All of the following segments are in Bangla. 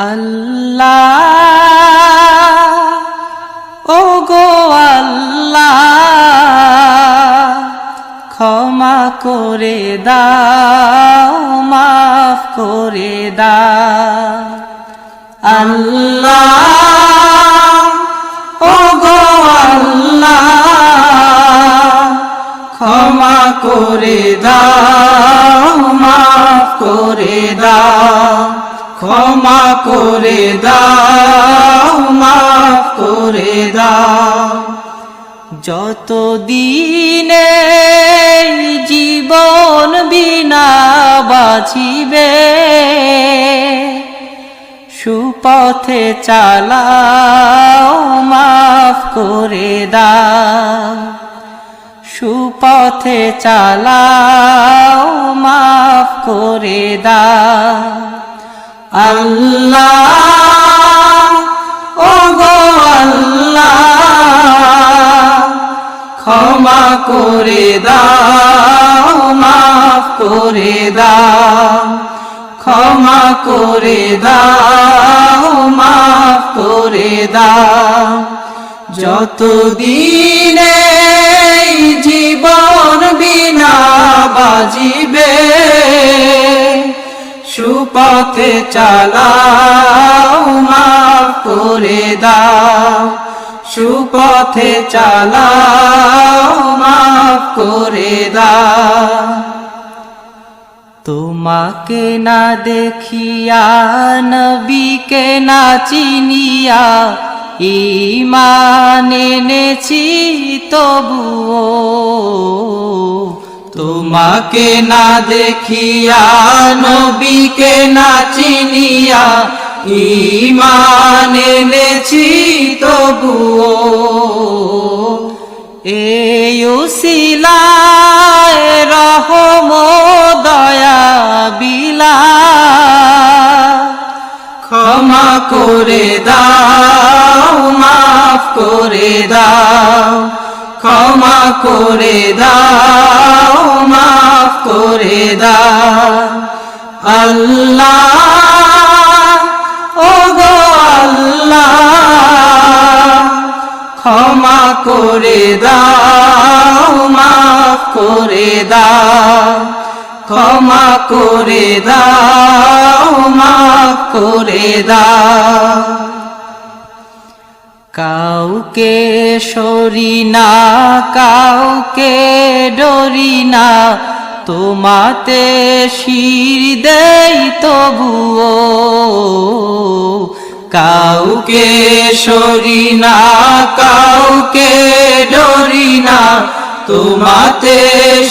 আল্লাহ ও গো আল্লাহ ক্ষমা করে দাও মাফ করে দাও আল্লাহ ও গো আল্লাহ ক্ষমা করে দাও মাফ করে দাও ক্ষমা করে দাও মাফ করে দাও যত দিনে জীবন বিনা বাঁচিবে সুপথে চালাও মাফ করে দাও সুপথে চালাও মাফ করে দাও আল্লাহ ও গো আল্লাহ ক্ষমা করে দাও মাফ করে দাও ক্ষমা করে দাও মাফ করে দাও যত দিনে জীবন বিনা বাজিবে সুপথে চালাও মাফ করে দাও সুপথে চালাও মাফ করে দাও তোমাকে না দেখিয়া নবীকে না চিনিয়া ঈমান এনেছি তবুও তোমাকে না দেখিয়া নবীকে না চিনিয়া ঈমান এনেছি তবুও এই উসিলায় রহম দয়া বিলা ক্ষমা করে দাও মাফ করে দাও ক্ষমা করে দাও মাফ করে দাও আল্লাহ ও গো আল্লাহ ক্ষমা করে দাও মাফ করে দাও ক্ষমা করে দাও মাফ করে দাও কাউকে সরি না কাউকে ডরি না তোমাতে শির দেই তবুও কাউকে সরি না কাউকে ডরি না তোমাতে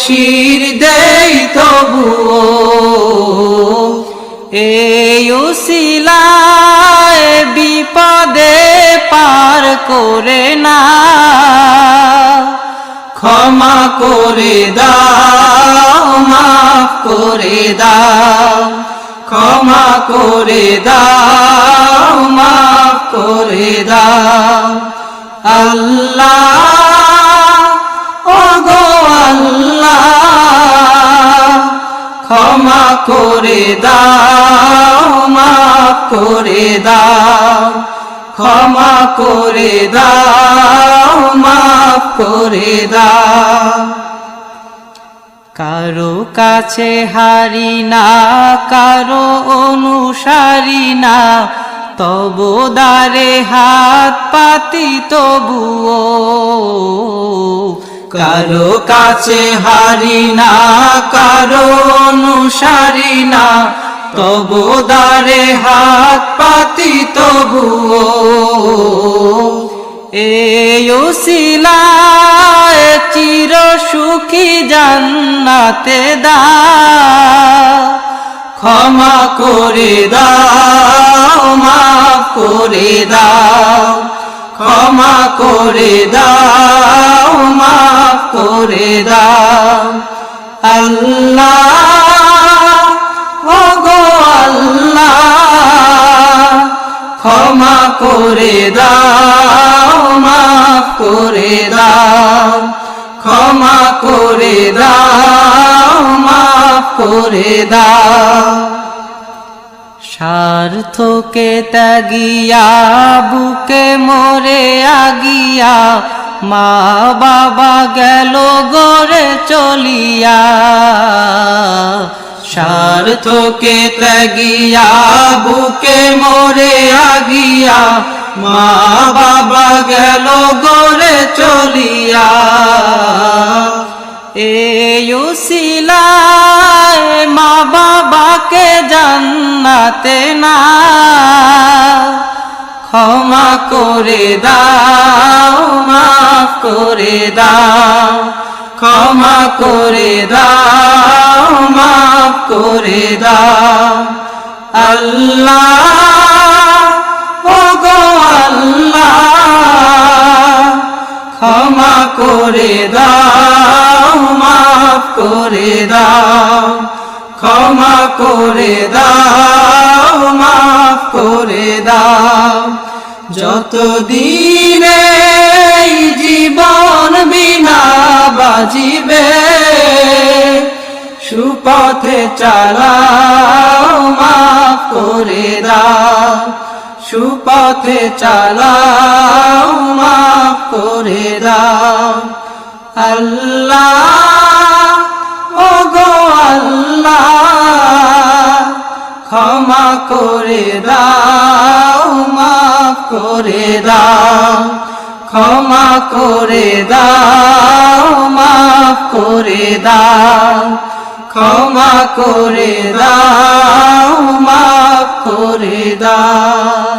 শির দেই তবুও এই উসিলায় বিপদে পার করে না ক্ষমা করে দাও মাফ করে দাও ক্ষমা করে দাও মাফ করে দাও আল্লাহ ও গো আল্লাহ ক্ষমা করে দাও মাফ করে দাও ক্ষমা করে দাও মাফ করে দাও কারো কাছে হারি না কারো অনুসারী না তবু দ্বারে হাত পাতি তবুও কারো কাছে হারি না কারো অনুসারী না তবু দ্বারে হাত পাতি তবুও এই উসিলায় চির সুখী জান্নাতে দাও ক্ষমা করে দাও মাফ করে দাও ক্ষমা করে দাও মাফ করে দাও আল্লাহ ও গো আল্লাহ ক্ষমা করে দাও মাফ করে দাও ক্ষমা করে দাও মাফ করে দাও স্বার্থকে ত্যাগিয়া বুকে মরে আগিয়া মা বাবা গেল গড়ে চলিয়া স্বার্থকে ত্যাগিয়া বুকে মরে আগিয়া মা বাবা গেল গড়ে চলিয়া এই উসিলায় মা বাবাকে জান্নাতে না ক্ষমা করে দাও মাফ করে দাও ক্ষমা করে দাও মাফ করে দাও আল্লাহ ও গো আল্লাহ ক্ষমা করে দাও মাফ করে দাও ক্ষমা করে দাও মাফ করে দাও যতদিনে এই জীবন বিনা বাজিবে সুপথে চালাও মাফ করে দাও সুপথে চালাও মাফ করে দাও আল্লাহ ও গো আল্লাহ ক্ষমা করে দাও মাফ করে দাও ক্ষমা করে দাও মাফ করে দাও ক্ষমা করে দাও মাফ করে দাও